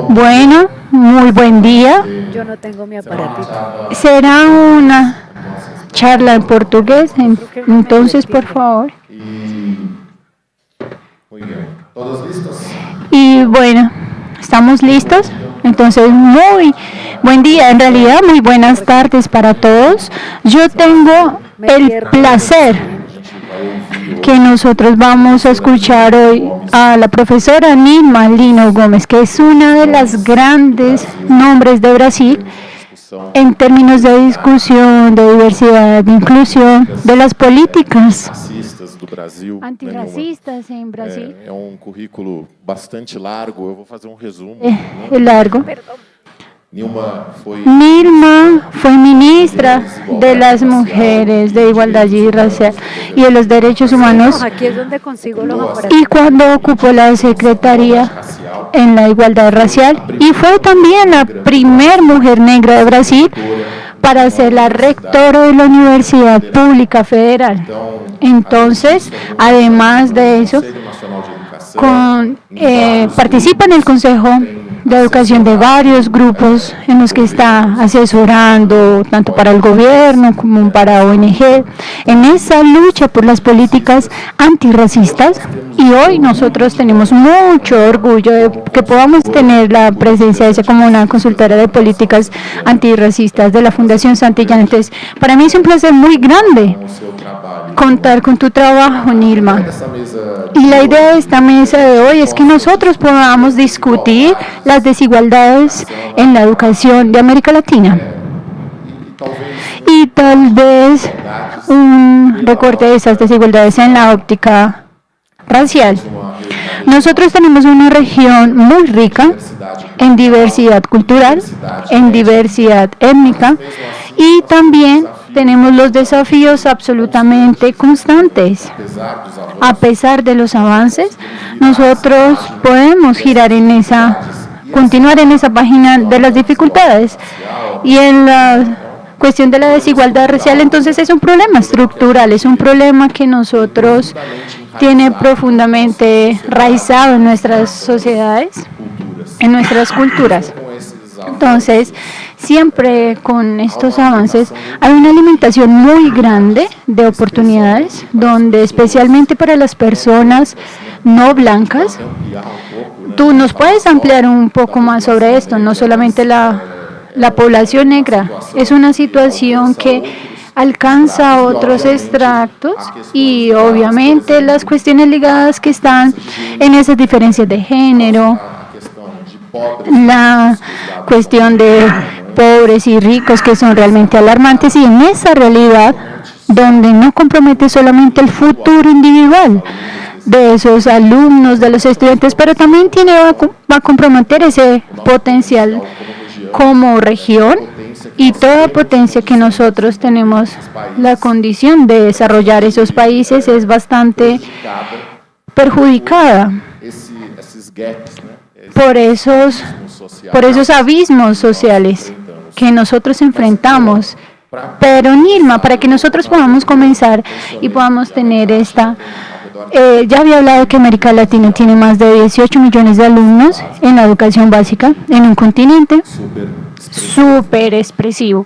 Bueno, muy buen día. Yo no tengo mi aparatito. Será una charla en portugués, Creo que me entonces, por entiende. favor. Muy bien. ¿Todos listos? Y bueno, ¿estamos listos? Entonces, muy buen día, en realidad muy buenas tardes para todos. Yo tengo el placer que nosotros vamos a escuchar hoy a la profesora Nilma Lino Gómez, que es una de las grandes nombres de Brasil en términos de discusión, de diversidad, de inclusión, de las políticas Racistas do Brasil. antirracistas en Brasil. É currículo bastante largo. Eu vou fazer resumo. Es largo. Nilma foi Nilma fue ministra de las mujeres, de igualdad y racial y de los derechos humanos, Aquí es donde consigo los aparatos. y cuando ocupó la secretaría en la igualdad racial, y fue también la primer mujer negra de Brasil para ser la rectora de la Universidad Pública Federal. Entonces, además de eso, participa en el Consejo de Educación de varios grupos en los que está asesorando tanto para el gobierno como para ONG en esa lucha por las políticas antirracistas. Y hoy nosotros tenemos mucho orgullo de que podamos tener la presencia de ella como una consultora de políticas antirracistas de la Fundación Santillana. Entonces, para mí es un placer muy grande contar con tu trabajo, Nilma. Y la idea de esta mesa de hoy es que nosotros podamos discutir las desigualdades en la educación de América Latina. Y tal vez un recorte de esas desigualdades en la óptica racial. Nosotros tenemos una región muy rica en diversidad cultural, en diversidad étnica, y también tenemos los desafíos absolutamente constantes. A pesar de los avances, nosotros podemos continuar en esa página de las dificultades. Y en la cuestión de la desigualdad racial, entonces es un problema estructural, es un problema que nosotros tiene profundamente raizado en nuestras sociedades, en nuestras culturas. Entonces, siempre con estos avances hay una alimentación muy grande de oportunidades, donde especialmente para las personas no blancas, tú nos puedes ampliar un poco más sobre esto, no solamente la población negra, es una situación que alcanza otros extractos y obviamente las cuestiones ligadas que están en esas diferencias de género, la cuestión de pobres y ricos que son realmente alarmantes, y en esa realidad donde no compromete solamente el futuro individual de esos alumnos, de los estudiantes, pero también va a comprometer ese potencial como región y toda potencia que nosotros tenemos la condición de desarrollar esos países es bastante perjudicada por esos abismos sociales que nosotros enfrentamos. Pero Nilma, para que nosotros podamos comenzar y podamos tener ya había hablado que América Latina tiene más de 18 millones de alumnos en la educación básica, en un continente súper expresivo.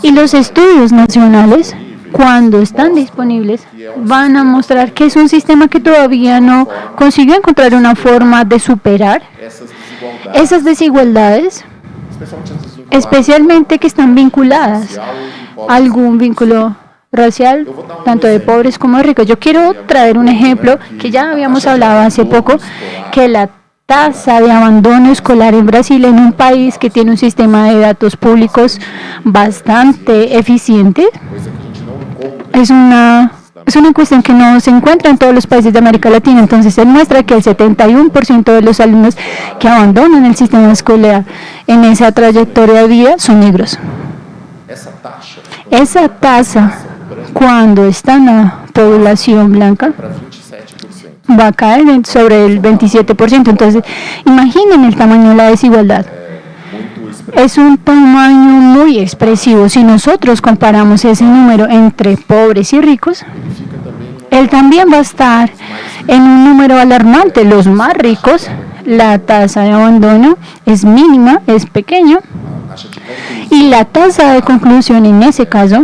Y los estudios nacionales, cuando están disponibles, van a mostrar que es un sistema que todavía no consiguió encontrar una forma de superar esas desigualdades, especialmente que están vinculadas a algún vínculo racial, tanto de pobres como de ricos. Yo quiero traer un ejemplo que ya habíamos hablado hace poco, que la tasa de abandono escolar en Brasil, en un país que tiene un sistema de datos públicos bastante eficiente, es una cuestión que no se encuentra en todos los países de América Latina. Entonces, se muestra que el 71% de los alumnos que abandonan el sistema escolar en esa trayectoria de vida son negros. Esa tasa, cuando está en la población blanca, va a caer sobre el 27%. Entonces, imaginen el tamaño de la desigualdad. Es un tamaño muy expresivo. Si nosotros comparamos ese número entre pobres y ricos, él también va a estar en un número alarmante. Los más ricos la tasa de abandono es mínima, es pequeña, y la tasa de conclusión en ese caso,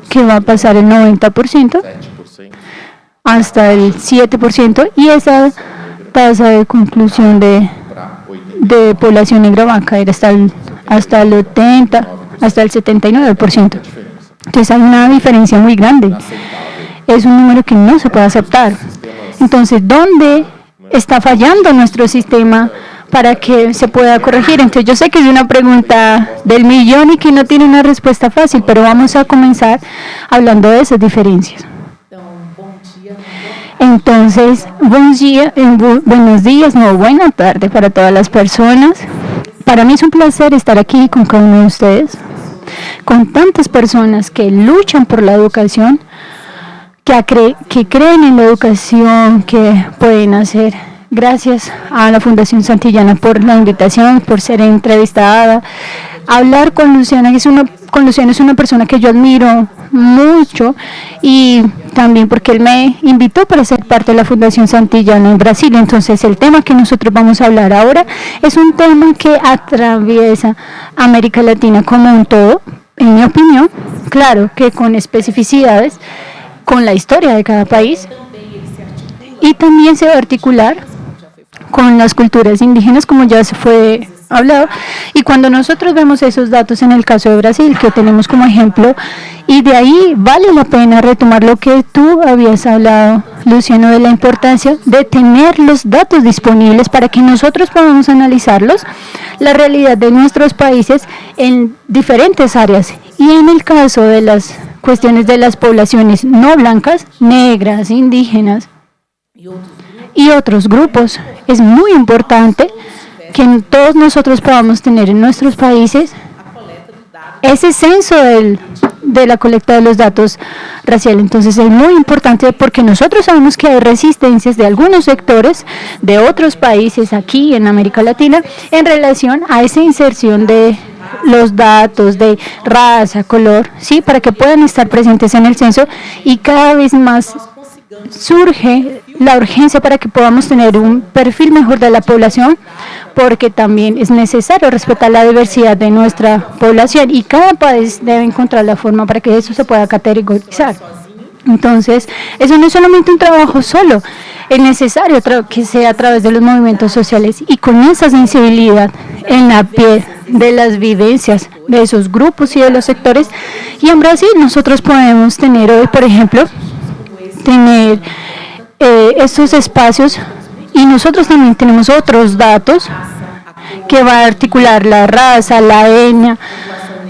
que va a pasar el 90% hasta el 7%, y esa tasa de conclusión de población negra va a caer hasta el 80%, hasta el 79%. Entonces hay una diferencia muy grande. Es un número que no se puede aceptar. Entonces, ¿dónde está fallando nuestro sistema para que se pueda corregir? Entonces, yo sé que es una pregunta del millón y que no tiene una respuesta fácil, pero vamos a comenzar hablando de esas diferencias. Entonces, buenos días, no, buena tarde para todas las personas. Para mí es un placer estar aquí con cada uno de ustedes, con tantas personas que luchan por la educación, que creen en la educación, que pueden hacer. Gracias a la Fundación Santillana por la invitación, por ser entrevistada. Hablar con Luciana, Luciano es una persona que yo admiro mucho, y también porque él me invitó para ser parte de la Fundación Santillana en Brasil. Entonces, el tema que nosotros vamos a hablar ahora es un tema que atraviesa América Latina como un todo, en mi opinión, claro que con especificidades, con la historia de cada país, y también se va a articular con las culturas indígenas, como ya se fue hablado. Y cuando nosotros vemos esos datos en el caso de Brasil, que tenemos como ejemplo, y de ahí vale la pena retomar lo que tú habías hablado, Luciano, de la importancia de tener los datos disponibles para que nosotros podamos analizarlos, la realidad de nuestros países en diferentes áreas. Y en el caso de las cuestiones de las poblaciones no blancas, negras, indígenas y otros grupos, es muy importante que todos nosotros podamos tener en nuestros países ese censo de la colecta de los datos raciales. Entonces es muy importante porque nosotros sabemos que hay resistencias de algunos sectores de otros países aquí en América Latina en relación a esa inserción de los datos de raza, color, ¿sí? Para que puedan estar presentes en el censo, y cada vez más surge la urgencia para que podamos tener un perfil mejor de la población, porque también es necesario respetar la diversidad de nuestra población, y cada país debe encontrar la forma para que eso se pueda categorizar. Entonces, eso no es solamente un trabajo solo, es necesario que sea a través de los movimientos sociales y con esa sensibilidad en la piel de las vivencias de esos grupos y de los sectores. Y en Brasil nosotros podemos tener hoy, por ejemplo, estos espacios, y nosotros también tenemos otros datos que va a articular la raza, la etnia,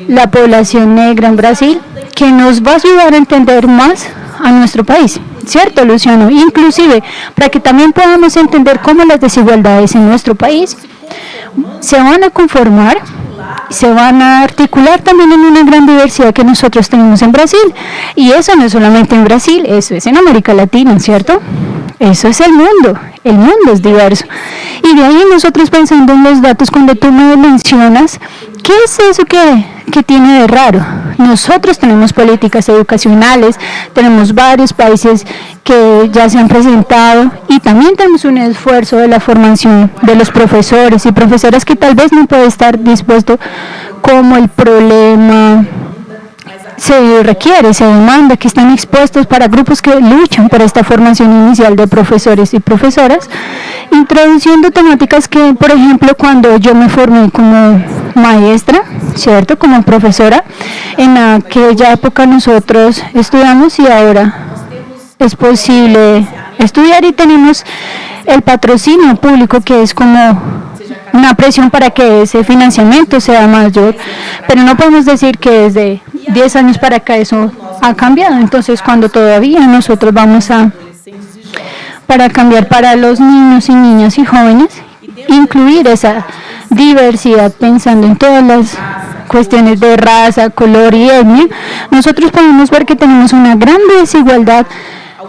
la población negra en Brasil, que nos va a ayudar a entender más a nuestro país, ¿cierto, Luciano? Inclusive para que también podamos entender cómo las desigualdades en nuestro país se van a conformar, se van a articular también en una gran diversidad que nosotros tenemos en Brasil. Y eso no es solamente en Brasil, eso es en América Latina, ¿cierto? Eso es el mundo es diverso. Y de ahí nosotros pensando en los datos, cuando tú me mencionas, ¿qué es eso que tiene de raro? Nosotros tenemos políticas educacionales, tenemos varios países que ya se han presentado, y también tenemos un esfuerzo de la formación de los profesores y profesoras que tal vez no puede estar dispuesto como el problema se requiere, se demanda, que están expuestos para grupos que luchan por esta formación inicial de profesores y profesoras, introduciendo temáticas que, por ejemplo, cuando yo me formé como maestra, ¿cierto?, como profesora, en aquella época nosotros estudiamos y ahora es posible estudiar, y tenemos el patrocinio público, que es como una presión para que ese financiamiento sea mayor, pero no podemos decir que desde 10 años para acá eso ha cambiado. Entonces, cuando todavía nosotros vamos para cambiar para los niños y niñas y jóvenes, incluir esa diversidad pensando en todas las cuestiones de raza, color y etnia, nosotros podemos ver que tenemos una gran desigualdad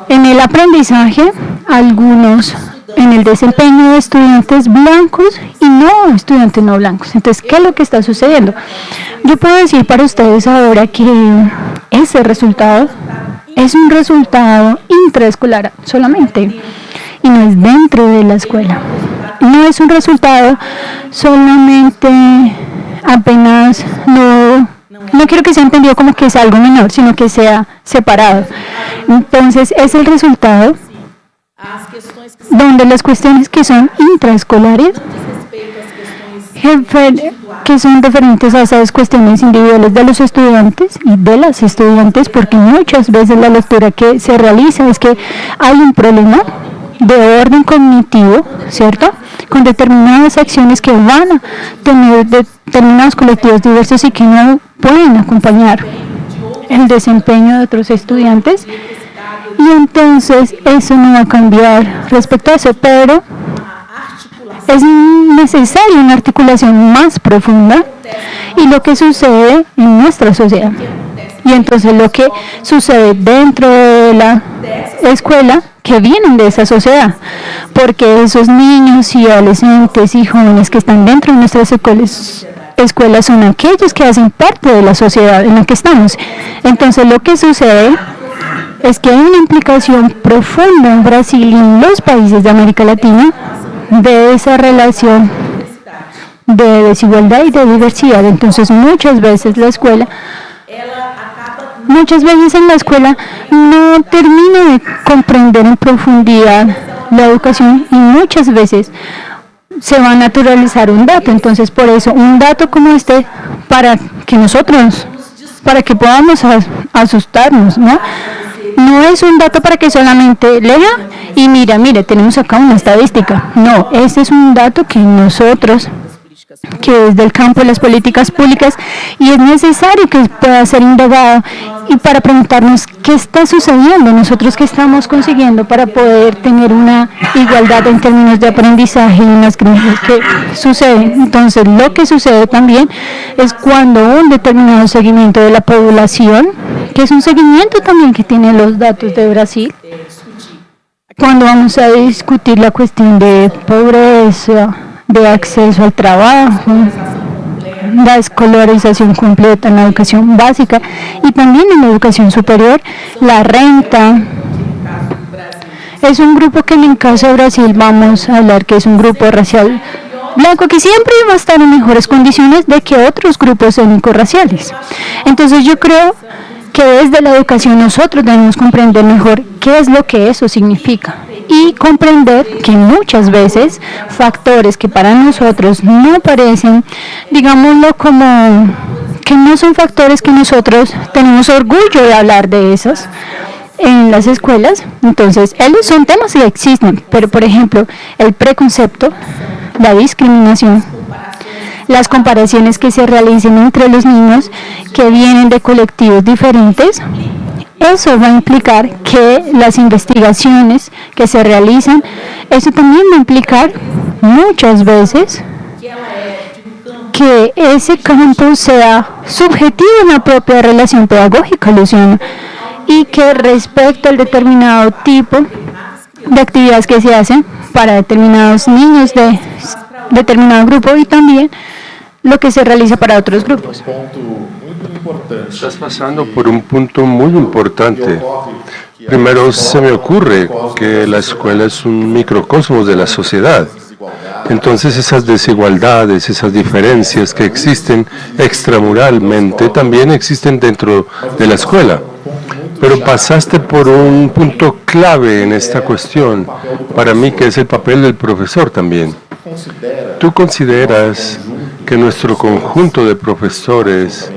en el aprendizaje, algunos en el desempeño de estudiantes blancos y no estudiantes no blancos. Entonces, ¿qué es lo que está sucediendo? Yo puedo decir para ustedes ahora que ese resultado es un resultado intraescolar solamente, y no es dentro de la escuela. no es un resultado solamente apenas, no quiero que sea entendido como que es algo menor, sino que sea separado. Entonces es el resultado donde las cuestiones que son intraescolares, que son referentes a esas cuestiones individuales de los estudiantes y de las estudiantes, porque muchas veces la lectura que se realiza es que hay un problema de orden cognitivo, ¿cierto?, con determinadas acciones que van a tener determinados colectivos diversos y que no pueden acompañar el desempeño de otros estudiantes, y entonces eso no va a cambiar respecto a eso, pero es necesaria una articulación más profunda y lo que sucede en nuestra sociedad. Y entonces lo que sucede dentro de la escuela, que vienen de esa sociedad, porque esos niños y adolescentes y jóvenes que están dentro de nuestras escuelas son aquellos que hacen parte de la sociedad en la que estamos. Entonces lo que sucede es que hay una implicación profunda en Brasil y en los países de América Latina de esa relación de desigualdad y de diversidad. Entonces muchas veces en la escuela no termina de comprender en profundidad la educación y muchas veces se va a naturalizar un dato. Entonces por eso un dato como este, para que podamos asustarnos, ¿no? No es un dato para que solamente lea y mire, tenemos acá una estadística. No, este es un dato que nosotros, que es del campo de las políticas públicas, y es necesario que pueda ser indagado y para preguntarnos qué está sucediendo, nosotros qué estamos consiguiendo para poder tener una igualdad en términos de aprendizaje y unas cosas que suceden. Entonces lo que sucede también es cuando un determinado seguimiento de la población, que es un seguimiento también que tienen los datos de Brasil, cuando vamos a discutir la cuestión de pobreza, de acceso al trabajo, la escolarización completa en la educación básica y también en la educación superior, la renta. Es un grupo que en el caso de Brasil vamos a hablar que es un grupo racial blanco que siempre va a estar en mejores condiciones de que otros grupos étnicos raciales. Entonces yo creo que desde la educación nosotros debemos comprender mejor qué es lo que eso significa y comprender que muchas veces factores que para nosotros no parecen, digámoslo como que no son factores que nosotros tenemos orgullo de hablar de esos en las escuelas. Entonces, ellos son temas que existen, pero por ejemplo, el preconcepto, la discriminación, las comparaciones que se realicen entre los niños que vienen de colectivos diferentes, eso va a implicar que las investigaciones que se realizan, eso también va a implicar muchas veces que ese campo sea subjetivo en la propia relación pedagógica, Luciano, y que respecto al determinado tipo de actividades que se hacen para determinados niños de determinado grupo y también lo que se realiza para otros grupos. Estás pasando por un punto muy importante. Primero, se me ocurre que la escuela es un microcosmos de la sociedad. Entonces, esas desigualdades, esas diferencias que existen extramuralmente, también existen dentro de la escuela. Pero pasaste por un punto clave en esta cuestión, para mí, que es el papel del profesor también. ¿Tú consideras que nuestro conjunto de profesores,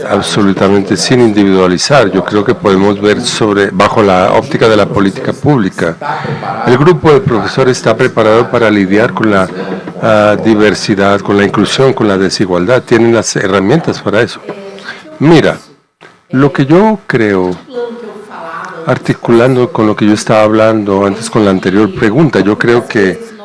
absolutamente sin individualizar, yo creo que podemos ver bajo la óptica de la política pública, el grupo de profesores está preparado para lidiar con la diversidad, con la inclusión, con la desigualdad? ¿Tienen las herramientas para eso? Mira, lo que yo creo, articulando con lo que yo estaba hablando antes con la anterior pregunta, yo creo que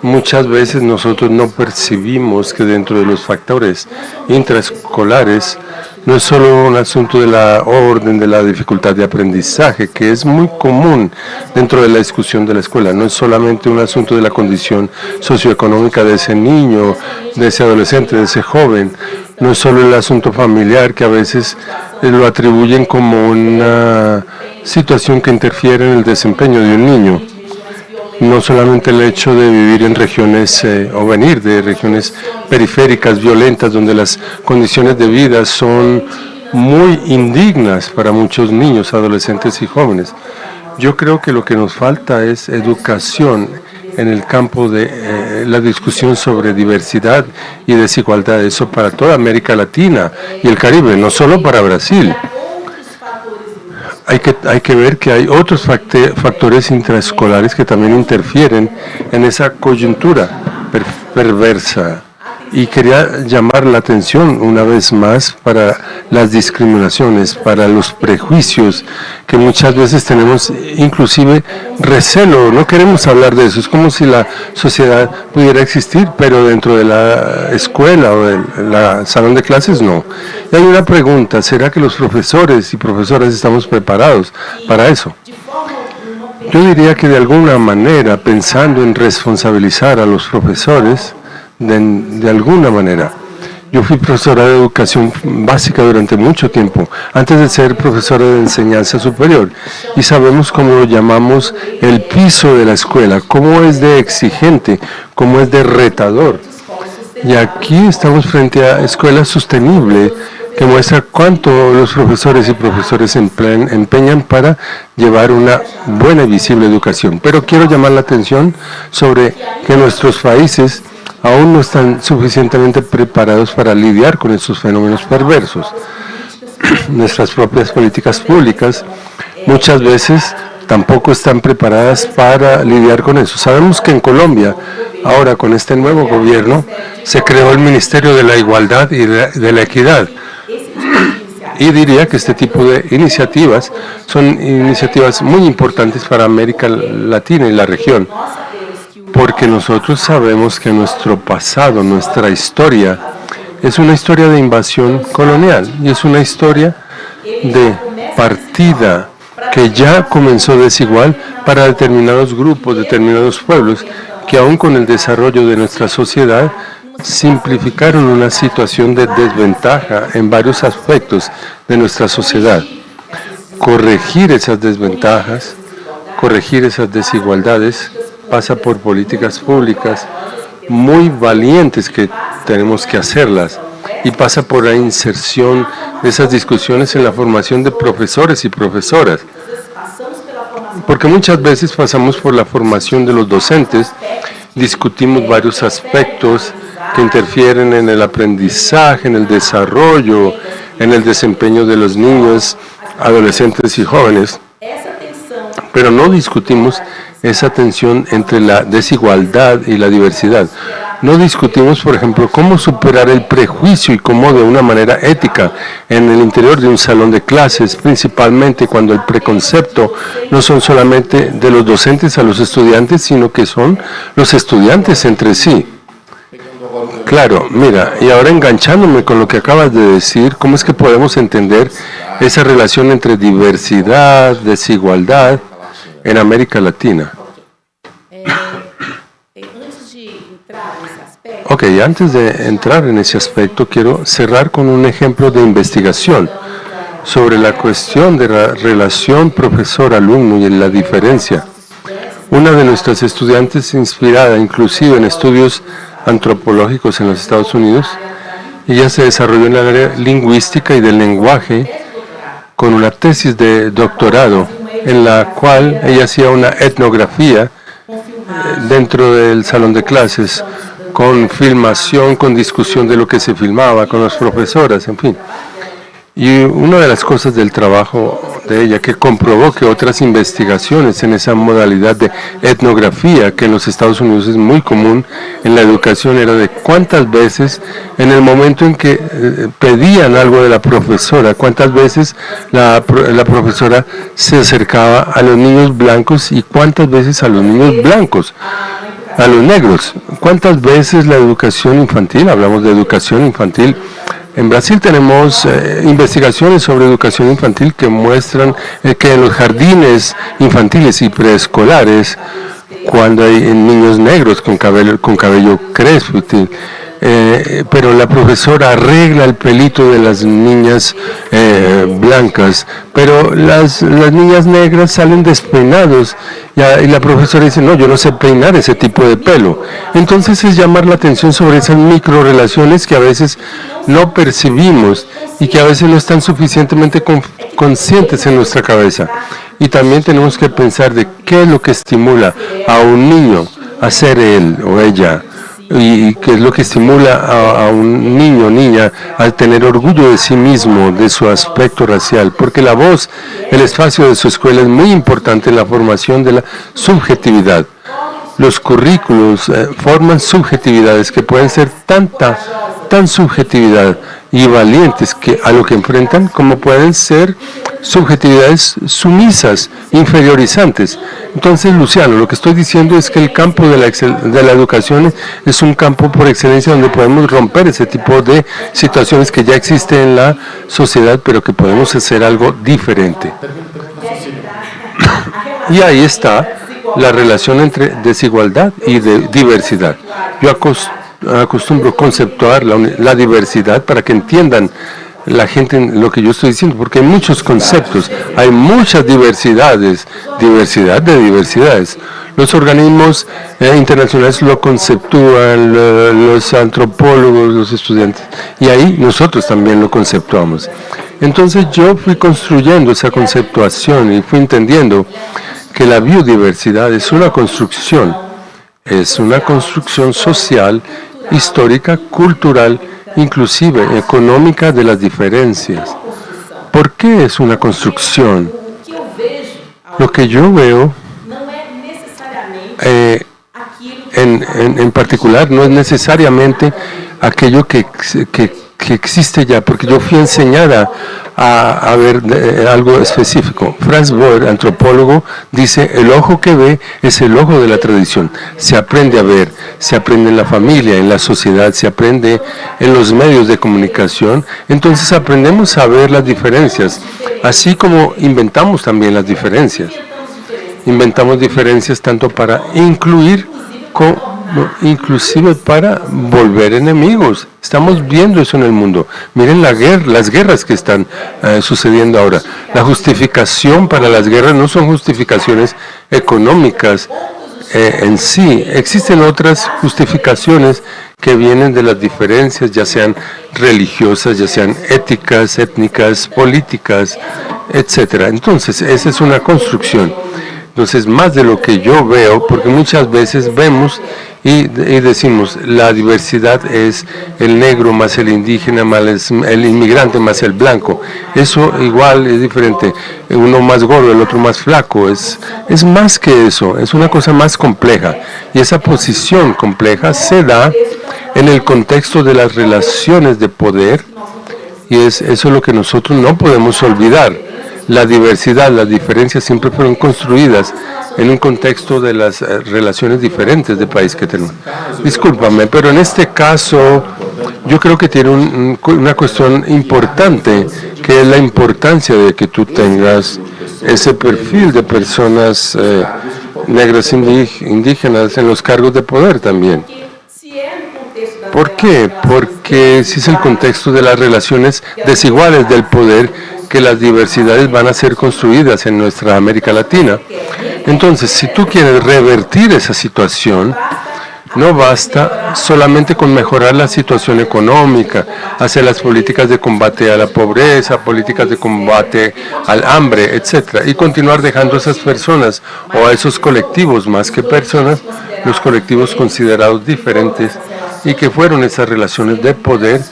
muchas veces nosotros no percibimos que dentro de los factores intraescolares no es solo un asunto de la orden, de la dificultad de aprendizaje, que es muy común dentro de la discusión de la escuela. No es solamente un asunto de la condición socioeconómica de ese niño, de ese adolescente, de ese joven. No es solo el asunto familiar, que a veces lo atribuyen como una situación que interfiere en el desempeño de un niño. no solamente el hecho de vivir en regiones o venir de regiones periféricas, violentas, donde las condiciones de vida son muy indignas para muchos niños, adolescentes y jóvenes. Yo creo que lo que nos falta es educación en el campo de la discusión sobre diversidad y desigualdad, eso para toda América Latina y el Caribe, no solo para Brasil. Hay que ver que hay otros factores intraescolares que también interfieren en esa coyuntura perversa. Y quería llamar la atención una vez más para las discriminaciones, para los prejuicios que muchas veces tenemos, inclusive recelo, no queremos hablar de eso, es como si la sociedad pudiera existir, pero dentro de la escuela o del salón de clases no. Y hay una pregunta, ¿será que los profesores y profesoras estamos preparados para eso? Yo diría que de alguna manera, pensando en responsabilizar a los profesores, de alguna manera. Yo fui profesora de educación básica durante mucho tiempo, antes de ser profesora de enseñanza superior, y sabemos cómo lo llamamos el piso de la escuela, cómo es de exigente, cómo es de retador. Y aquí estamos frente a escuela sostenible, que muestra cuánto los profesores y profesores empeñan para llevar una buena y visible educación. Pero quiero llamar la atención sobre que nuestros países aún no están suficientemente preparados para lidiar con estos fenómenos perversos. Nuestras propias políticas públicas muchas veces tampoco están preparadas para lidiar con eso. Sabemos que en Colombia, ahora con este nuevo gobierno, se creó el Ministerio de la Igualdad y de la Equidad. Y diría que este tipo de iniciativas son iniciativas muy importantes para América Latina y la región, porque nosotros sabemos que nuestro pasado, nuestra historia, es una historia de invasión colonial y es una historia de partida que ya comenzó desigual para determinados grupos, determinados pueblos, que aún con el desarrollo de nuestra sociedad simplificaron una situación de desventaja en varios aspectos de nuestra sociedad. Corregir esas desventajas, corregir esas desigualdades, pasa por políticas públicas muy valientes que tenemos que hacerlas y pasa por la inserción de esas discusiones en la formación de profesores y profesoras. Porque muchas veces pasamos por la formación de los docentes, discutimos varios aspectos que interfieren en el aprendizaje, en el desarrollo, en el desempeño de los niños, adolescentes y jóvenes, pero no discutimos esa tensión entre la desigualdad y la diversidad. No discutimos, por ejemplo, cómo superar el prejuicio y cómo de una manera ética en el interior de un salón de clases, principalmente cuando el preconcepto no son solamente de los docentes a los estudiantes, sino que son los estudiantes entre sí. Claro, mira, y ahora enganchándome con lo que acabas de decir, ¿cómo es que podemos entender esa relación entre diversidad, desigualdad en América Latina? Ok, antes de entrar en ese aspecto, quiero cerrar con un ejemplo de investigación sobre la cuestión de la relación profesor-alumno y en la diferencia. Una de nuestras estudiantes, inspirada inclusive en estudios antropológicos en los Estados Unidos, ella se desarrolló en la área lingüística y del lenguaje con una tesis de doctorado en la cual ella hacía una etnografía dentro del salón de clases, con filmación, con discusión de lo que se filmaba, con las profesoras, en fin. Y una de las cosas del trabajo de ella que comprobó que otras investigaciones en esa modalidad de etnografía, que en los Estados Unidos es muy común en la educación, era de cuántas veces en el momento en que pedían algo de la profesora, cuántas veces la profesora se acercaba a los niños blancos y cuántas veces a los niños blancos, a los negros. Cuántas veces la educación infantil, hablamos de educación infantil. En Brasil tenemos investigaciones sobre educación infantil que muestran que en los jardines infantiles y preescolares, cuando hay niños negros con cabello crespo, pero la profesora arregla el pelito de las niñas blancas, pero las niñas negras salen despeinados y la profesora dice, no, yo no sé peinar ese tipo de pelo. Entonces es llamar la atención sobre esas microrelaciones que a veces no percibimos y que a veces no están suficientemente conscientes en nuestra cabeza. Y también tenemos que pensar de qué es lo que estimula a un niño a ser él o ella, y qué es lo que estimula a un niño o niña a tener orgullo de sí mismo, de su aspecto racial, porque la voz, el espacio de su escuela es muy importante en la formación de la subjetividad. Los currículos forman subjetividades que pueden ser tan subjetividad y valientes que a lo que enfrentan, como pueden ser subjetividades sumisas, inferiorizantes. Entonces, Luciano, lo que estoy diciendo es que el campo de la educación es un campo por excelencia donde podemos romper ese tipo de situaciones que ya existen en la sociedad, pero que podemos hacer algo diferente. Y ahí está la relación entre desigualdad y diversidad. Yo acostumbro conceptuar la diversidad para que entiendan la gente lo que yo estoy diciendo, porque hay muchos conceptos, hay muchas diversidades, diversidad de diversidades. Los organismos internacionales lo conceptúan, los antropólogos, los estudiantes, y ahí nosotros también lo conceptuamos. Entonces yo fui construyendo esa conceptuación y fui entendiendo que la biodiversidad es una construcción social, histórica, cultural, inclusive económica de las diferencias. ¿Por qué es una construcción? Lo que yo veo en particular no es necesariamente aquello que existe ya, porque yo fui enseñada a ver algo específico. Franz Boer, antropólogo, dice, el ojo que ve es el ojo de la tradición. Se aprende a ver, se aprende en la familia, en la sociedad, se aprende en los medios de comunicación. Entonces aprendemos a ver las diferencias, así como inventamos también las diferencias. Inventamos diferencias tanto para incluir como inclusive para volver enemigos. Estamos viendo eso en el mundo. Miren las guerras que están sucediendo ahora. La justificación para las guerras no son justificaciones económicas en sí. Existen otras justificaciones que vienen de las diferencias, ya sean religiosas, ya sean éticas, étnicas, políticas, etc. Entonces, esa es una construcción. Entonces, más de lo que yo veo, porque muchas veces vemos y decimos, la diversidad es el negro más el indígena, más el inmigrante más el blanco. Eso igual es diferente. Uno más gordo, el otro más flaco. Es más que eso, es una cosa más compleja. Y esa posición compleja se da en el contexto de las relaciones de poder, y eso es lo que nosotros no podemos olvidar. La diversidad, las diferencias siempre fueron construidas en un contexto de las relaciones diferentes de país que tenemos. Discúlpame, pero en este caso yo creo que tiene una cuestión importante, que es la importancia de que tú tengas ese perfil de personas negras indígenas en los cargos de poder también. ¿Por qué? Porque si es el contexto de las relaciones desiguales del poder, que las diversidades van a ser construidas en nuestra América Latina. Entonces, si tú quieres revertir esa situación, no basta solamente con mejorar la situación económica, hacer las políticas de combate a la pobreza, políticas de combate al hambre, etc. Y continuar dejando a esas personas o a esos colectivos, más que personas, los colectivos considerados diferentes, y que fueron esas relaciones de poder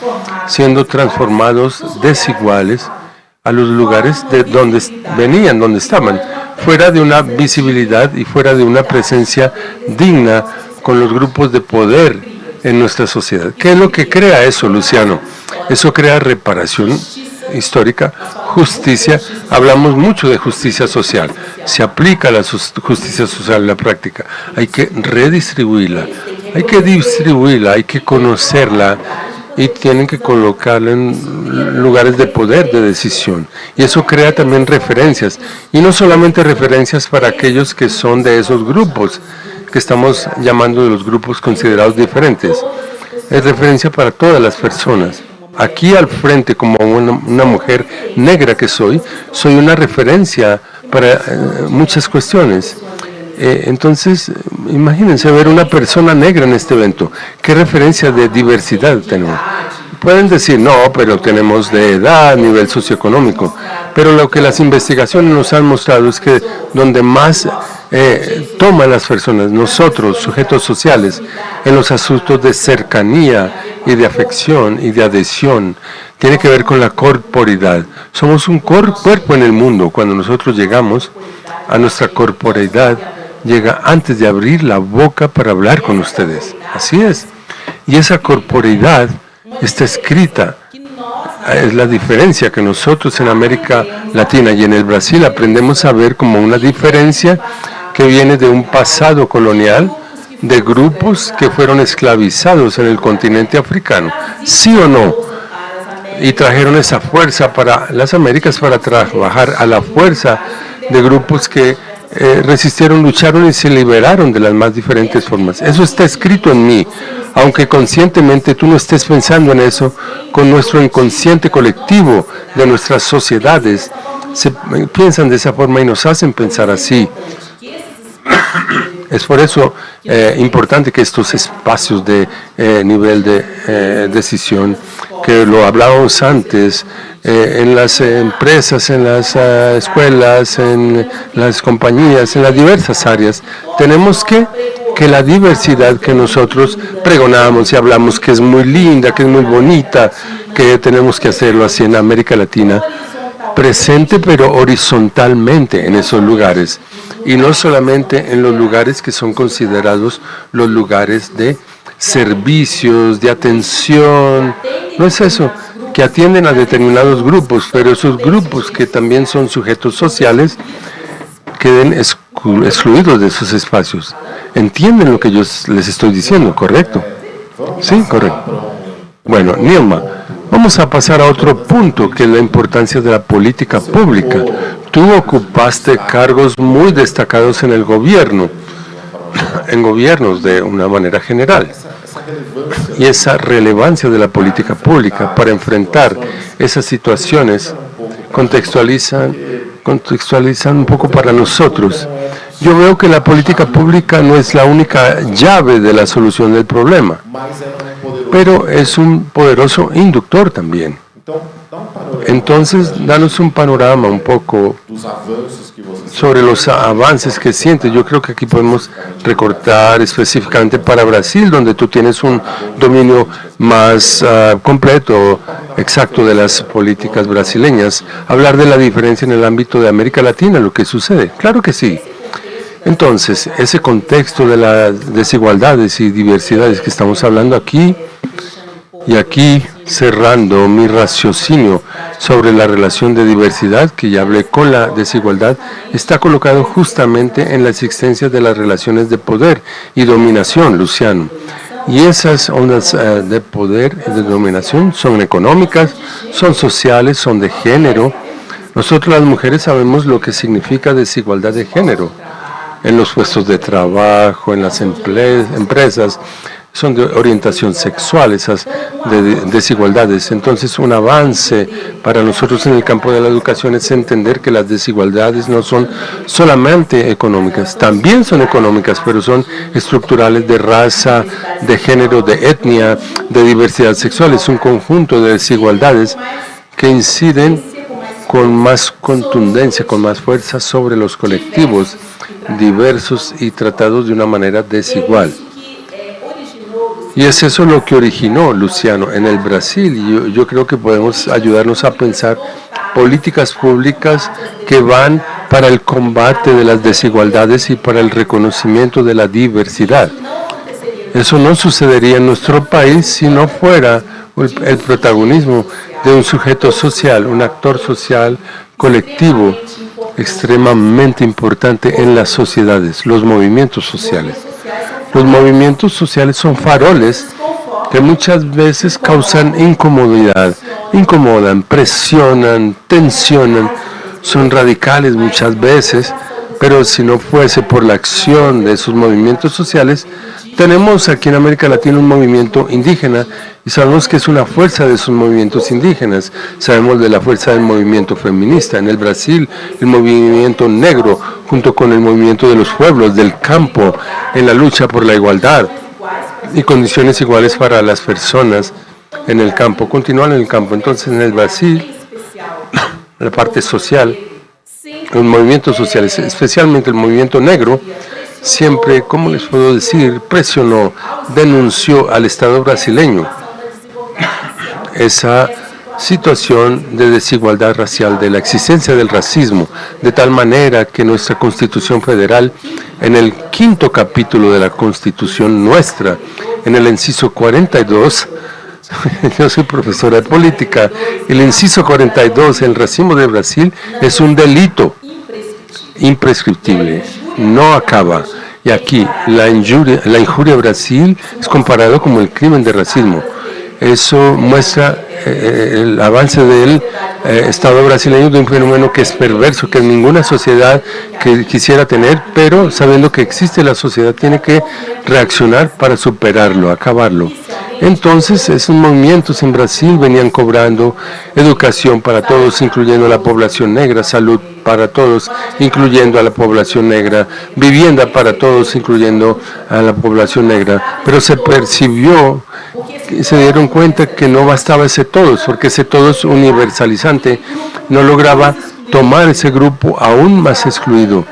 siendo transformados desiguales a los lugares de donde venían, donde estaban, fuera de una visibilidad y fuera de una presencia digna con los grupos de poder en nuestra sociedad. ¿Qué es lo que crea eso, Luciano? Eso crea reparación histórica, justicia. Hablamos mucho de justicia social. Se aplica la justicia social en la práctica. Hay que redistribuirla, hay que distribuirla, hay que conocerla, y tienen que colocarla en lugares de poder, de decisión. Y eso crea también referencias. Y no solamente referencias para aquellos que son de esos grupos, que estamos llamando de los grupos considerados diferentes. Es referencia para todas las personas. Aquí al frente, como una mujer negra que soy una referencia para muchas cuestiones. Entonces, imagínense ver una persona negra en este evento. ¿Qué referencia de diversidad tenemos? Pueden decir, no, pero tenemos de edad, nivel socioeconómico. Pero lo que las investigaciones nos han mostrado es que donde más toman las personas, nosotros, sujetos sociales, en los asuntos de cercanía y de afección y de adhesión, tiene que ver con la corporidad. Somos un cuerpo en el mundo. Cuando nosotros llegamos a nuestra corporeidad, llega antes de abrir la boca para hablar con ustedes. Así es. Y esa corporeidad está escrita. Es la diferencia que nosotros en América Latina y en el Brasil aprendemos a ver como una diferencia que viene de un pasado colonial, de grupos que fueron esclavizados en el continente africano. ¿Sí o no? Y trajeron esa fuerza para las Américas para trabajar a la fuerza de grupos que resistieron, lucharon y se liberaron de las más diferentes formas. Eso está escrito en mí, aunque conscientemente tú no estés pensando en eso, con nuestro inconsciente colectivo de nuestras sociedades se piensan de esa forma y nos hacen pensar así. Es por eso importante que estos espacios de nivel de decisión, que lo hablábamos antes, en las empresas, en las escuelas, en las compañías, en las diversas áreas, tenemos que la diversidad que nosotros pregonamos y hablamos que es muy linda, que es muy bonita, que tenemos que hacerlo así en América Latina, presente pero horizontalmente en esos lugares. Y no solamente en los lugares que son considerados los lugares de servicios, de atención, no es eso, que atienden a determinados grupos, pero esos grupos que también son sujetos sociales queden excluidos de esos espacios. ¿Entienden lo que yo les estoy diciendo? ¿Correcto? Sí, correcto. Bueno, Nilma, vamos a pasar a otro punto, que es la importancia de la política pública. Tú ocupaste cargos muy destacados en el gobierno, en gobiernos de una manera general. Y esa relevancia de la política pública para enfrentar esas situaciones contextualizan un poco para nosotros. Yo veo que la política pública no es la única llave de la solución del problema, pero es un poderoso inductor también. Entonces, danos un panorama un poco sobre los avances que sientes. Yo creo que aquí podemos recortar específicamente para Brasil, donde tú tienes un dominio más completo, exacto de las políticas brasileñas. Hablar de la diferencia en el ámbito de América Latina, lo que sucede. Claro que sí. Entonces, ese contexto de las desigualdades y diversidades que estamos hablando aquí, y aquí cerrando mi raciocinio sobre la relación de diversidad, que ya hablé con la desigualdad, está colocado justamente en la existencia de las relaciones de poder y dominación, Luciano. Y esas ondas de poder y de dominación son económicas, son sociales, son de género. Nosotros las mujeres sabemos lo que significa desigualdad de género en los puestos de trabajo, en las empresas, son de orientación sexual, esas desigualdades. Entonces, un avance para nosotros en el campo de la educación es entender que las desigualdades no son solamente económicas, también son económicas, pero son estructurales de raza, de género, de etnia, de diversidad sexual. Es un conjunto de desigualdades que inciden con más contundencia, con más fuerza sobre los colectivos diversos y tratados de una manera desigual. Y es eso lo que originó, Luciano, en el Brasil. Y yo creo que podemos ayudarnos a pensar políticas públicas que van para el combate de las desigualdades y para el reconocimiento de la diversidad. Eso no sucedería en nuestro país si no fuera el protagonismo de un sujeto social, un actor social colectivo extremadamente importante en las sociedades, los movimientos sociales. Los movimientos sociales son faroles que muchas veces causan incomodidad, incomodan, presionan, tensionan, son radicales muchas veces, Pero si no fuese por la acción de esos movimientos sociales, tenemos aquí en América Latina un movimiento indígena y sabemos que es una fuerza de esos movimientos indígenas. Sabemos de la fuerza del movimiento feminista. En el Brasil, el movimiento negro, junto con el movimiento de los pueblos, del campo, en la lucha por la igualdad y condiciones iguales para las personas en el campo, continúan en el campo. Entonces, en el Brasil, la parte social, los movimientos sociales, especialmente el movimiento negro, siempre, ¿cómo les puedo decir?, presionó, denunció al Estado brasileño esa situación de desigualdad racial, de la existencia del racismo, de tal manera que nuestra Constitución Federal, en el 5º capítulo de la Constitución nuestra, en el inciso 42, yo soy profesora de política, el inciso 42, el racismo de Brasil es un delito imprescriptible, no acaba. Y aquí la injuria a Brasil es comparado como el crimen de racismo. Eso muestra el avance del Estado brasileño, de un fenómeno que es perverso, que ninguna sociedad que quisiera tener, pero sabiendo que existe la sociedad tiene que reaccionar para superarlo, acabarlo. Entonces, esos movimientos en Brasil venían cobrando educación para todos, incluyendo a la población negra, salud para todos, incluyendo a la población negra, vivienda para todos, incluyendo a la población negra. Pero se percibió, se dieron cuenta que no bastaba ese todos, porque ese todos universalizante no lograba tomar ese grupo aún más excluido.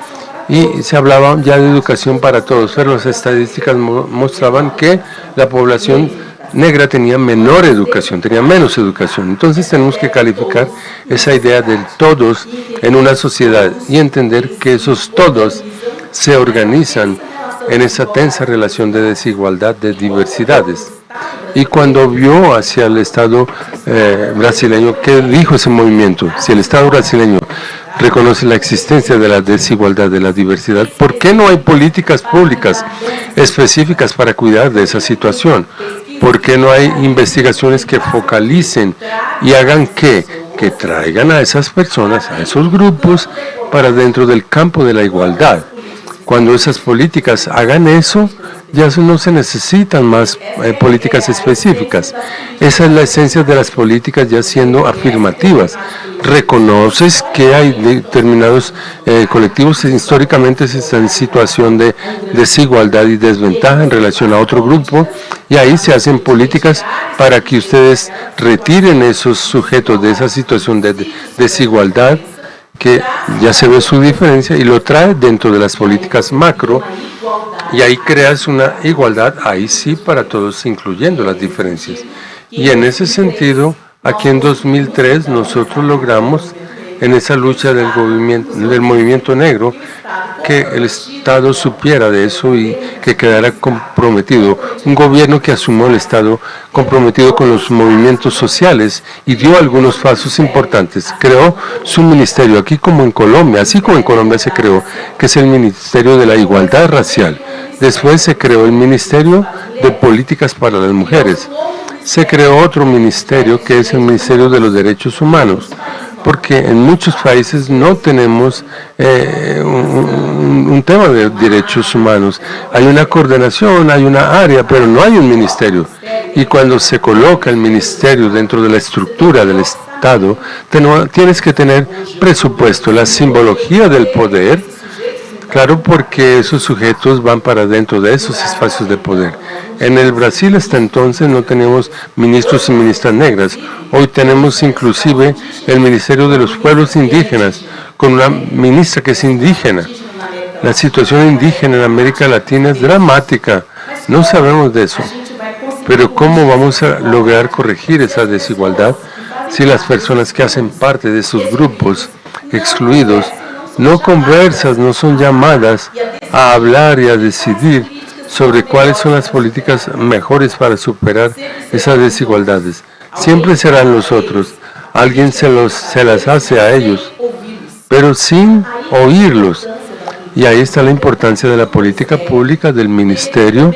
Y se hablaba ya de educación para todos, pero las estadísticas mostraban que la población negra tenía menor educación, tenía menos educación. Entonces tenemos que calificar esa idea del todos en una sociedad y entender que esos todos se organizan en esa tensa relación de desigualdad, de diversidades. Y cuando vio hacia el Estado brasileño, ¿qué dijo ese movimiento? Si el Estado brasileño reconoce la existencia de la desigualdad, de la diversidad, ¿por qué no hay políticas públicas específicas para cuidar de esa situación? ¿Por qué no hay investigaciones que focalicen y hagan que traigan a esas personas, a esos grupos, para dentro del campo de la igualdad? Cuando esas políticas hagan eso, ya no se necesitan más políticas específicas. Esa es la esencia de las políticas ya siendo afirmativas. Reconoces que hay determinados colectivos que históricamente están en situación de desigualdad y desventaja en relación a otro grupo, y ahí se hacen políticas para que ustedes retiren esos sujetos de esa situación de desigualdad, que ya se ve su diferencia, y lo trae dentro de las políticas macro, y ahí creas una igualdad, ahí sí, para todos, incluyendo las diferencias. Y en ese sentido, aquí en 2003 nosotros logramos, en esa lucha del movimiento negro, que el Estado supiera de eso y que quedara comprometido. Un gobierno que asumió el Estado comprometido con los movimientos sociales y dio algunos pasos importantes. Creó su ministerio, aquí como en Colombia, así como en Colombia se creó, que es el Ministerio de la Igualdad Racial. Después se creó el Ministerio de Políticas para las Mujeres. Se creó otro ministerio que es el Ministerio de los Derechos Humanos, porque en muchos países no tenemos un tema de derechos humanos. Hay una coordinación, hay una área, pero no hay un ministerio. Y cuando se coloca el ministerio dentro de la estructura del Estado, tienes que tener presupuesto, la simbología del poder, claro, porque esos sujetos van para dentro de esos espacios de poder. En el Brasil hasta entonces no teníamos ministros y ministras negras. Hoy tenemos inclusive el Ministerio de los Pueblos Indígenas, con una ministra que es indígena. La situación indígena en América Latina es dramática. No sabemos de eso. Pero ¿cómo vamos a lograr corregir esa desigualdad si las personas que hacen parte de esos grupos excluidos no conversan, no son llamadas a hablar y a decidir sobre cuáles son las políticas mejores para superar esas desigualdades? Siempre serán los otros. Alguien se las hace a ellos, pero sin oírlos. Y ahí está la importancia de la política pública, del ministerio,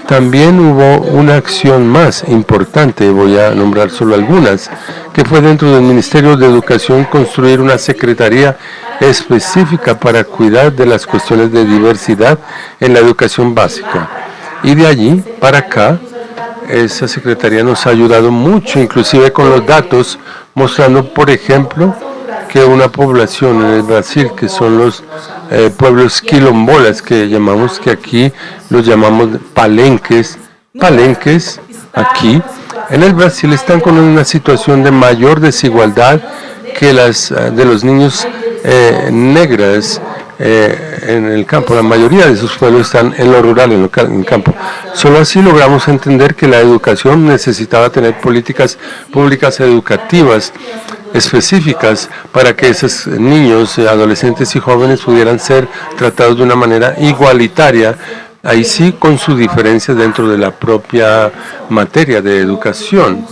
También hubo una acción más importante, voy a nombrar solo algunas, que fue dentro del Ministerio de Educación construir una secretaría específica para cuidar de las cuestiones de diversidad en la educación básica. Y de allí para acá, esa secretaría nos ha ayudado mucho, inclusive con los datos, mostrando, por ejemplo, que una población en el Brasil, que son los pueblos quilombolas, que llamamos, que aquí los llamamos palenques aquí, en el Brasil están con una situación de mayor desigualdad que las de los niños negras en el campo. La mayoría de esos pueblos están en lo rural, en el campo. Solo así logramos entender que la educación necesitaba tener políticas públicas educativas específicas para que esos niños, adolescentes y jóvenes pudieran ser tratados de una manera igualitaria, ahí sí con su diferencia dentro de la propia materia de educación.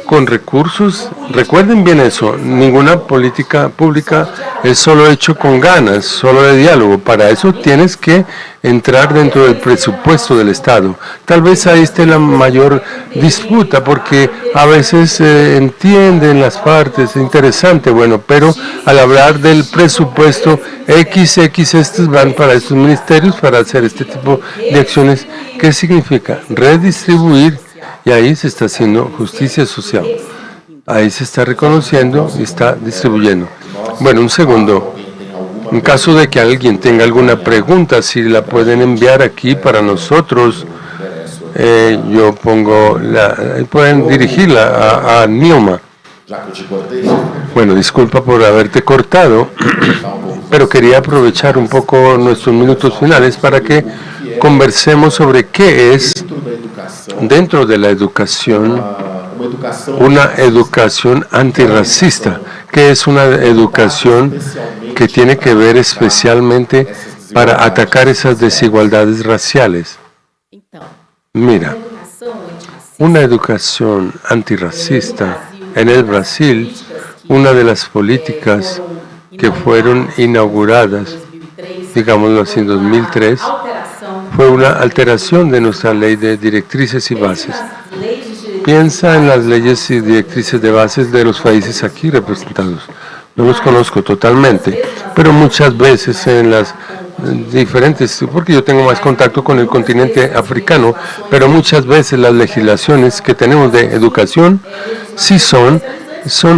Con recursos, recuerden bien eso, ninguna política pública es solo hecho con ganas, solo de diálogo. Para eso tienes que entrar dentro del presupuesto del Estado. Tal vez ahí esté la mayor disputa, porque a veces entienden las partes, interesante, bueno, pero al hablar del presupuesto estos van para estos ministerios para hacer este tipo de acciones. ¿Qué significa? Redistribuir. Y ahí se está haciendo justicia social. Ahí se está reconociendo y está distribuyendo. Bueno, un segundo. En caso de que alguien tenga alguna pregunta, si la pueden enviar aquí para nosotros, yo pongo pueden dirigirla a Nilma. Bueno, disculpa por haberte cortado, pero quería aprovechar un poco nuestros minutos finales para que conversemos sobre qué es dentro de la educación una educación antirracista, que es una educación que tiene que ver especialmente para atacar esas desigualdades raciales. Mira, una educación antirracista en el Brasil, una de las políticas que fueron inauguradas, digámoslo así, en 2003, fue una alteración de nuestra ley de directrices y bases. Piensa en las leyes y directrices de bases de los países aquí representados. No los conozco totalmente, pero muchas veces en las diferentes, porque yo tengo más contacto con el continente africano, pero muchas veces las legislaciones que tenemos de educación sí son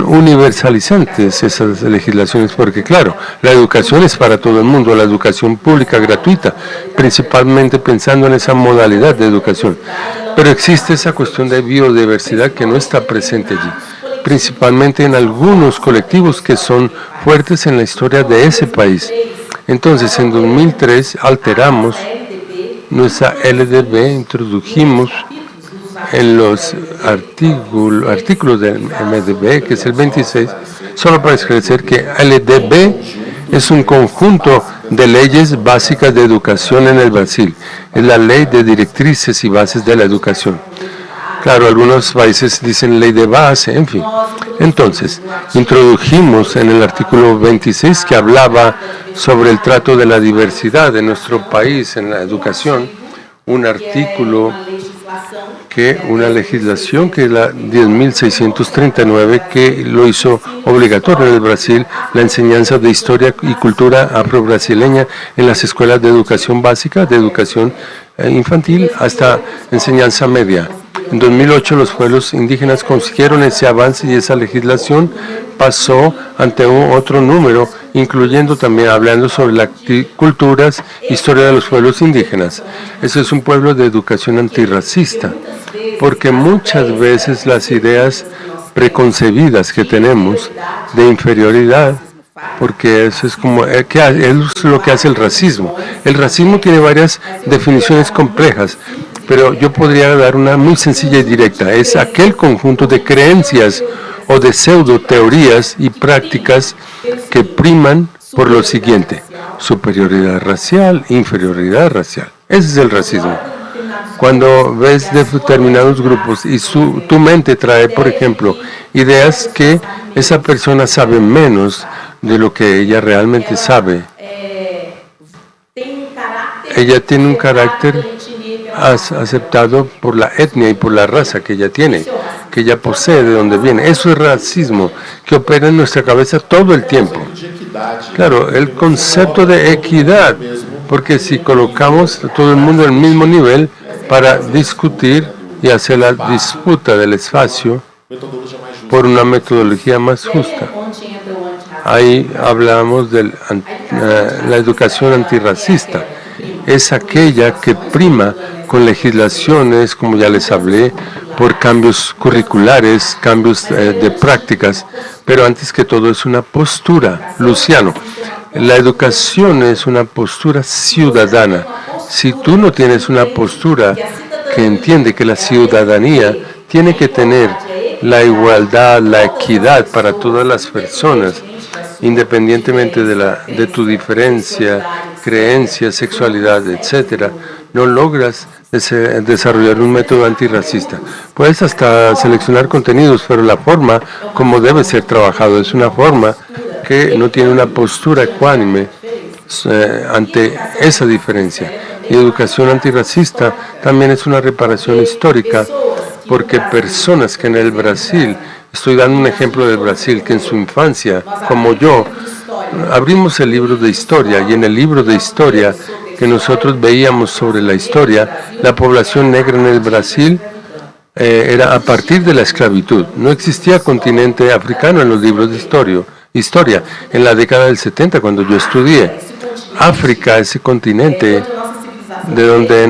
universalizantes esas legislaciones, porque claro, la educación es para todo el mundo, la educación pública gratuita, principalmente pensando en esa modalidad de educación. Pero existe esa cuestión de biodiversidad que no está presente allí, principalmente en algunos colectivos que son fuertes en la historia de ese país. Entonces, en 2003 alteramos nuestra LDB, introdujimos en los artículos del MDB, que es el 26, solo para esclarecer que LDB es un conjunto de leyes básicas de educación en el Brasil. Es la ley de directrices y bases de la educación. Claro, algunos países dicen ley de base, en fin. Entonces, introdujimos en el artículo 26, que hablaba sobre el trato de la diversidad de nuestro país en la educación, un artículo una legislación que es la 10.639, que lo hizo obligatorio en el Brasil, la enseñanza de historia y cultura afro-brasileña en las escuelas de educación básica, de educación infantil, hasta enseñanza media. En 2008 los pueblos indígenas consiguieron ese avance y esa legislación pasó ante otro número, incluyendo también hablando sobre las culturas, historia de los pueblos indígenas. Ese es un pueblo de educación antirracista, porque muchas veces las ideas preconcebidas que tenemos de inferioridad, porque eso es como es lo que hace el racismo. El racismo tiene varias definiciones complejas, pero yo podría dar una muy sencilla y directa. Es aquel conjunto de creencias o de pseudo teorías y prácticas que priman por lo siguiente: superioridad racial, inferioridad racial. Ese es el racismo. Cuando ves determinados grupos y tu mente trae, por ejemplo, ideas que esa persona sabe menos de lo que ella realmente sabe. Ella tiene un carácter aceptado por la etnia y por la raza que ella tiene, que ella posee, de donde viene. Eso es racismo que opera en nuestra cabeza todo el tiempo. Claro, el concepto de equidad, porque si colocamos a todo el mundo al mismo nivel para discutir y hacer la disputa del espacio por una metodología más justa. Ahí hablamos de la educación antirracista. Es aquella que prima con legislaciones, como ya les hablé, por cambios curriculares, cambios de prácticas, pero antes que todo es una postura. Luciano, la educación es una postura ciudadana. Si tú no tienes una postura que entiende que la ciudadanía tiene que tener la igualdad, la equidad para todas las personas, independientemente de tu diferencia, creencia, sexualidad, etcétera, no logras desarrollar un método antirracista. Puedes hasta seleccionar contenidos, pero la forma como debe ser trabajado es una forma que no tiene una postura ecuánime ante esa diferencia. Y educación antirracista también es una reparación histórica, porque personas que en el Brasil, estoy dando un ejemplo del Brasil, que en su infancia, como yo, abrimos el libro de historia, y en el libro de historia que nosotros veíamos sobre la historia, la población negra en el Brasil era a partir de la esclavitud. No existía continente africano en los libros de historia. En la década del 70, cuando yo estudié, África, ese continente de donde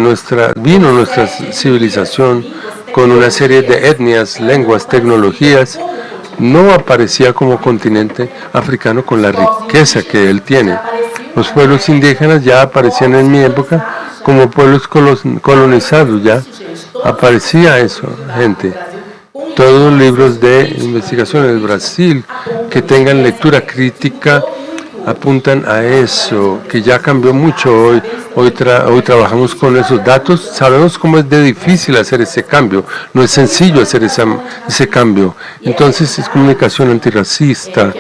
vino nuestra civilización, con una serie de etnias, lenguas, tecnologías, no aparecía como continente africano con la riqueza que él tiene. Los pueblos indígenas ya aparecían en mi época como pueblos colonizados, ya aparecía eso, gente. Todos los libros de investigación en el Brasil que tengan lectura crítica apuntan a eso, que ya cambió mucho hoy. Hoy trabajamos con esos datos, sabemos cómo es de difícil hacer ese cambio, no es sencillo hacer ese cambio. Entonces es comunicación antirracista,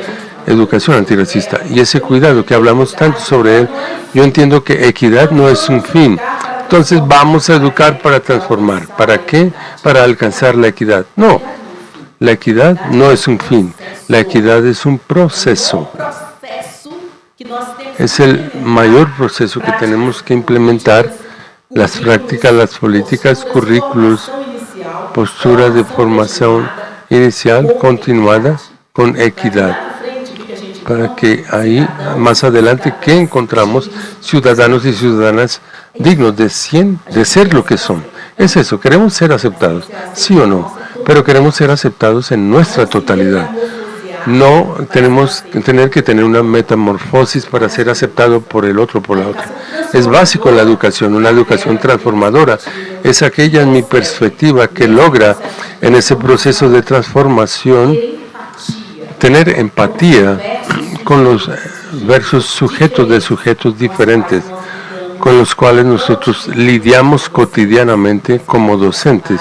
educación antirracista, y ese cuidado que hablamos tanto sobre él. Yo entiendo que equidad no es un fin. Entonces vamos a educar para transformar. ¿Para qué? Para alcanzar la equidad. No, la equidad no es un fin, la equidad es un proceso. Es el mayor proceso que tenemos que implementar, las prácticas, las políticas, currículos, posturas de formación inicial, continuada, con equidad. Para que ahí, más adelante, ¿qué encontramos? Ciudadanos y ciudadanas dignos de ser lo que son. Es eso, queremos ser aceptados, sí o no, pero queremos ser aceptados en nuestra totalidad. No tenemos que tener una metamorfosis para ser aceptado por el otro, por la otra. Es básico en la educación, una educación transformadora. Es aquella, en mi perspectiva, que logra en ese proceso de transformación tener empatía con los diversos sujetos de sujetos diferentes con los cuales nosotros lidiamos cotidianamente como docentes,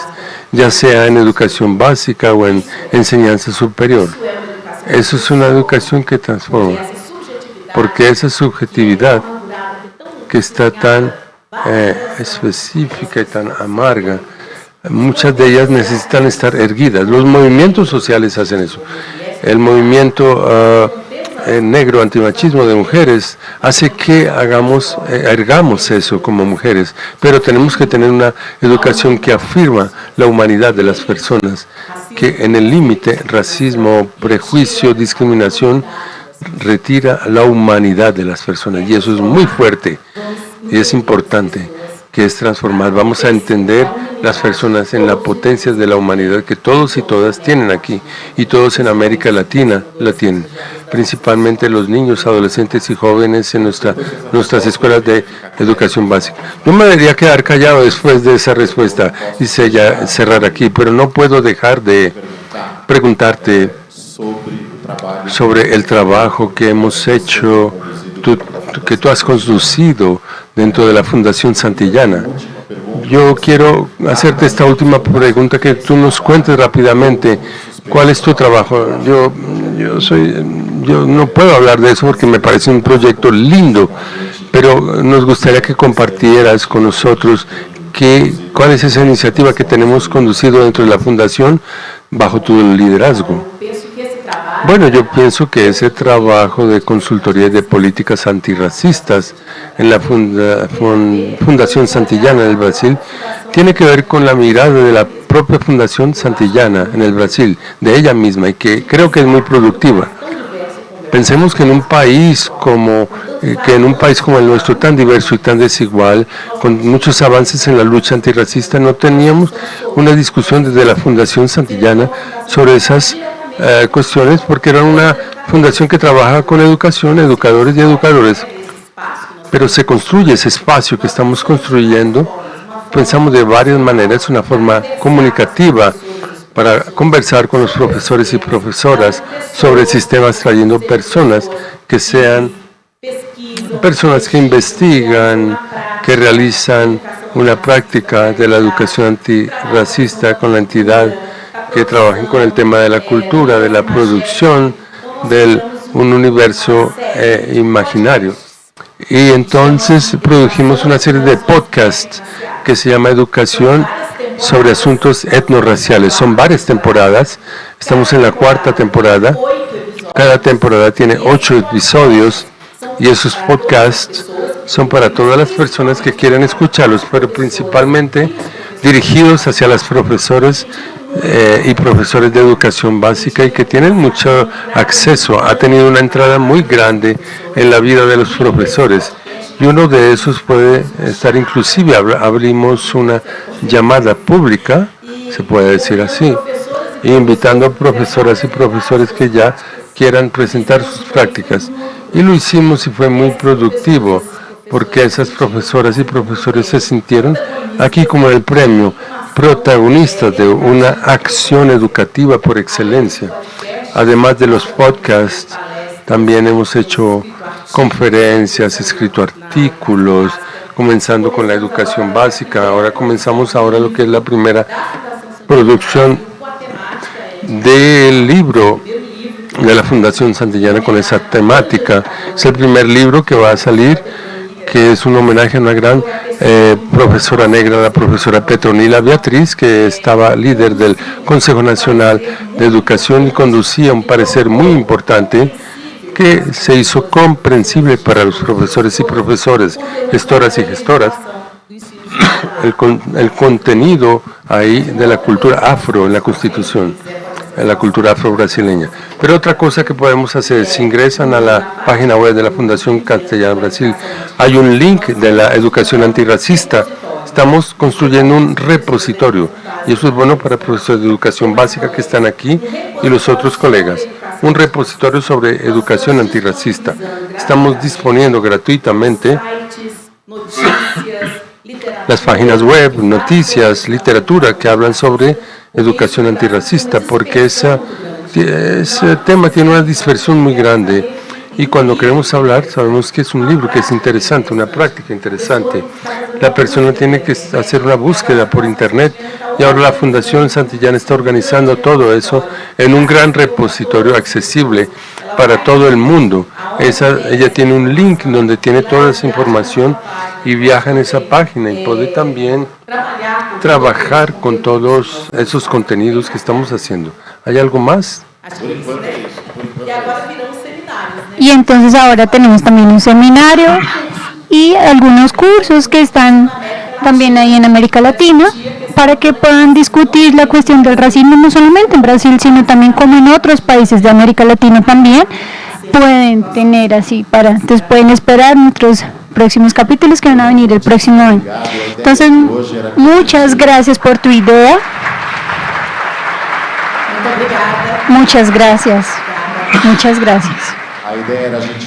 ya sea en educación básica o en enseñanza superior. Eso es una educación que transforma, porque esa subjetividad que está tan específica y tan amarga, muchas de ellas necesitan estar erguidas. Los movimientos sociales hacen eso. El movimiento negro antimachismo de mujeres hace que ergamos eso como mujeres, pero tenemos que tener una educación que afirma la humanidad de las personas, que en el límite, racismo, prejuicio, discriminación, retira la humanidad de las personas, y eso es muy fuerte y es importante, que es transformar. Vamos a entender las personas en la potencia de la humanidad que todos y todas tienen aquí, y todos en América Latina la tienen, principalmente los niños, adolescentes y jóvenes en nuestras escuelas de educación básica. No me debería quedar callado después de esa respuesta y cerrar aquí, pero no puedo dejar de preguntarte sobre el trabajo que hemos hecho, que tú has conducido dentro de la Fundación Santillana. Yo quiero hacerte esta última pregunta, que tú nos cuentes rápidamente cuál es tu trabajo. Yo no puedo hablar de eso porque me parece un proyecto lindo, pero nos gustaría que compartieras con nosotros ¿Cuál es esa iniciativa que tenemos conducido dentro de la Fundación bajo tu liderazgo? Bueno, yo pienso que ese trabajo de consultoría de políticas antirracistas en la Fundación Santillana del Brasil tiene que ver con la mirada de la propia Fundación Santillana en el Brasil, de ella misma, y que creo que es muy productiva. Pensemos que en un país como el nuestro, tan diverso y tan desigual, con muchos avances en la lucha antirracista, no teníamos una discusión desde la Fundación Santillana sobre esas cuestiones, porque era una fundación que trabaja con educación, educadores y educadores. Pero se construye ese espacio que estamos construyendo, pensamos de varias maneras, una forma comunicativa, para conversar con los profesores y profesoras sobre sistemas, trayendo personas que sean personas que investigan, que realizan una práctica de la educación antirracista con la entidad, que trabajen con el tema de la cultura, de la producción, de un universo imaginario. Y entonces produjimos una serie de podcasts que se llama Educación sobre asuntos etnorraciales. Son varias temporadas, estamos en la 4ª temporada, cada temporada tiene 8 episodios y esos podcasts son para todas las personas que quieren escucharlos, pero principalmente dirigidos hacia las profesoras y profesores de educación básica y que tienen mucho acceso. Ha tenido una entrada muy grande en la vida de los profesores. Y uno de esos puede estar inclusive, abrimos una llamada pública, se puede decir así, invitando a profesoras y profesores que ya quieran presentar sus prácticas. Y lo hicimos y fue muy productivo, porque esas profesoras y profesores se sintieron aquí como el premio, protagonistas de una acción educativa por excelencia. Además de los podcasts, también hemos hecho conferencias, escrito artículos, comenzando con la educación básica. Comenzamos lo que es la primera producción del libro de la Fundación Santillana con esa temática. Es el primer libro que va a salir, que es un homenaje a una gran profesora negra, la profesora Petronila Beatriz, que estaba líder del Consejo Nacional de Educación y conducía un parecer muy importante que se hizo comprensible para los profesores y profesores, gestoras y gestoras, el contenido ahí de la cultura afro en la Constitución, en la cultura afro-brasileña. Pero otra cosa que podemos hacer, si ingresan a la página web de la Fundación Castellana Brasil, hay un link de la educación antirracista. Estamos construyendo un repositorio y eso es bueno para profesores de educación básica que están aquí y los otros colegas. Un repositorio sobre educación antirracista. Estamos disponiendo gratuitamente las páginas web, noticias, literatura que hablan sobre educación antirracista, porque ese tema tiene una dispersión muy grande. Y cuando queremos hablar, sabemos que es un libro que es interesante, una práctica interesante. La persona tiene que hacer una búsqueda por internet y ahora la Fundación Santillana está organizando todo eso en un gran repositorio accesible para todo el mundo. Ella tiene un link donde tiene toda esa información y viaja en esa página y puede también trabajar con todos esos contenidos que estamos haciendo. ¿Hay algo más? Y entonces ahora tenemos también un seminario y algunos cursos que están también ahí en América Latina para que puedan discutir la cuestión del racismo no solamente en Brasil, sino también como en otros países de América Latina también pueden tener así entonces pueden esperar nuestros próximos capítulos que van a venir el próximo año. Entonces, muchas gracias por tu idea. Muchas gracias. Muchas gracias.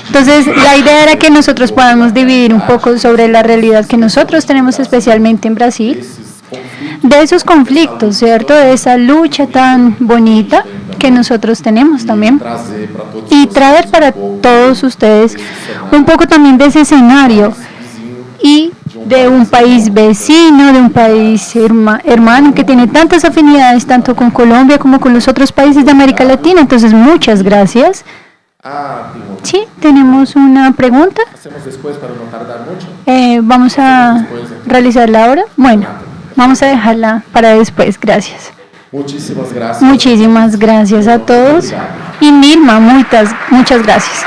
Entonces, la idea era que nosotros podamos dividir un poco sobre la realidad que nosotros tenemos especialmente en Brasil, de esos conflictos, ¿cierto? De esa lucha tan bonita que nosotros tenemos también, y traer para todos ustedes un poco también de ese escenario y de un país vecino, de un país hermano que tiene tantas afinidades tanto con Colombia como con los otros países de América Latina. Entonces, muchas gracias. Sí, tenemos una pregunta. Hacemos después para no tardar mucho. Vamos a realizarla ahora. Bueno, vamos a dejarla para después. Gracias. Muchísimas gracias. Muchísimas gracias a todos. Y Nilma, muchas gracias.